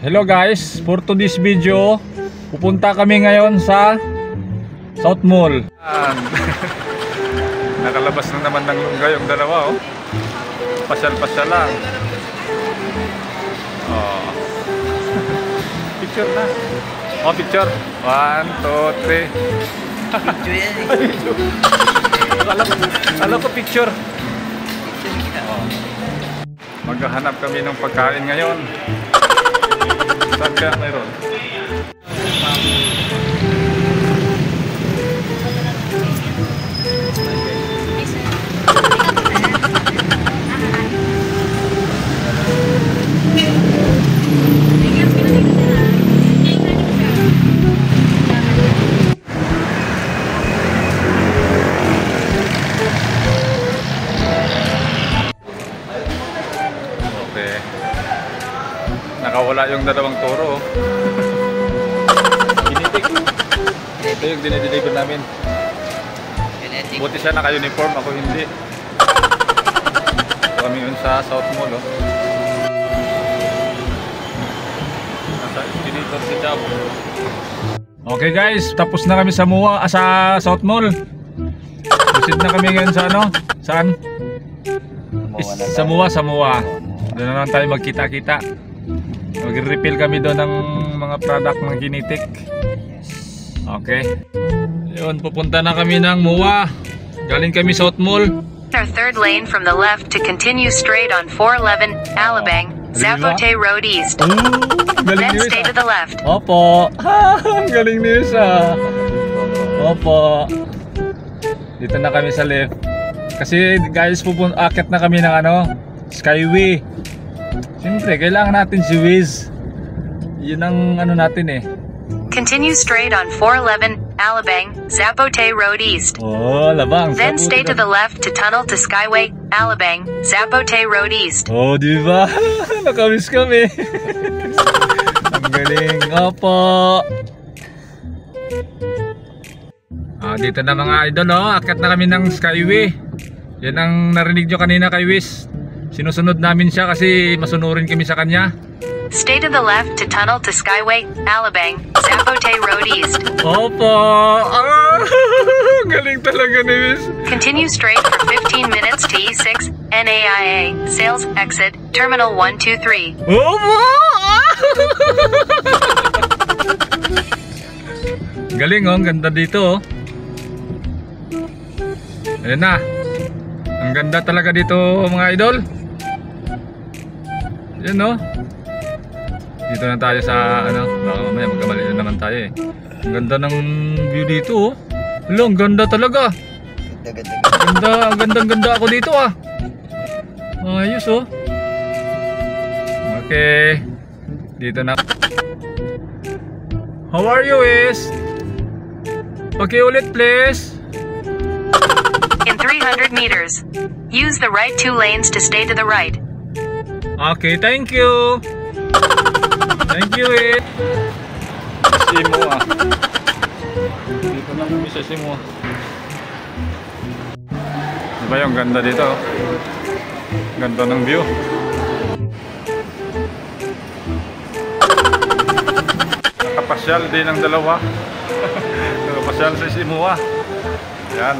Hello guys, for today's video, pupunta kami ngayon sa South Mall. Nakalabas na naman ng lungga yung dalawa, oh. Pasyal-pasyal lang. Oh. Picture na. Oh, picture. 1, 2, 3. Picture yan eh. Alam ko picture. Oh. Maghahanap kami ng pagkain ngayon. Saan kaya mayroon? Okay. Nakawala yung dalawang toro. Ginitik. Ito yung dinideliver namin. Buti siya naka-uniform, ako hindi. Kami yun sa South Mall, oh. Nasa Ginitor si Jab. Okay guys, tapos na kami sa South Mall. Busid na kami ngayon sa ano? Saan? Samoa. Doon na lang tayo magkita-kita. Mag-refill kami doon ng mga product ng Ginitik. Okay. Yun, pupunta na kami ng MOA. Galing kami South Mall. Our third lane from the left to continue straight on 411 Alabang, Zapote Road East. Then stay to the left. Opo. Ang galing news ah. Opo. Dito na kami sa left. Kasi guys, akit na kami ng ano, Skyway. Siyempre, kailangan natin si Wiz. Yun ang ano natin eh. Continue straight on 411 Alabang, Zapote Road East. Oh, labang. Then stay to the left to tunnel to Skyway, Alabang, Zapote Road East. Oh, di ba? Nakamiss kami. Ang galing. Opo. Dito na mga idol, oh. Akit na kami ng Skyway. Yan ang narinig nyo kanina kay Wiz. Sinusunod namin siya kasi masunurin kami sa kanya. Stay to the left to tunnel to Skyway, Alabang, Zapote Road East. Opo! Galing talaga ni Wiz. Continue straight for 15 minutes to E6, NAIA, Sales Exit, Terminal 123. Opo! Galing, oh. Ang ganda dito, oh. Ayan na. Ang ganda talaga dito, mga idol. Yan, no? Dito na tayo sa ano, baka mamaya magkamali na naman tayo eh. Ang ganda ng view dito, oh. Hello, ang ganda talaga. Ang ganda ako dito, ah. Ayos, oh. Okay. Dito na. How are you, Wiz? Pakiulit, please. In 300 meters, use the right 2 lanes to stay to the right. Okay, thank you. Thank you, eh. Simo, ah. Dito na kami sa Simo. Diba yung ganda dito? Ganda ng view. Nakapasyal din ang dalawa. Nakapasyal sa Simo, ah. Yan.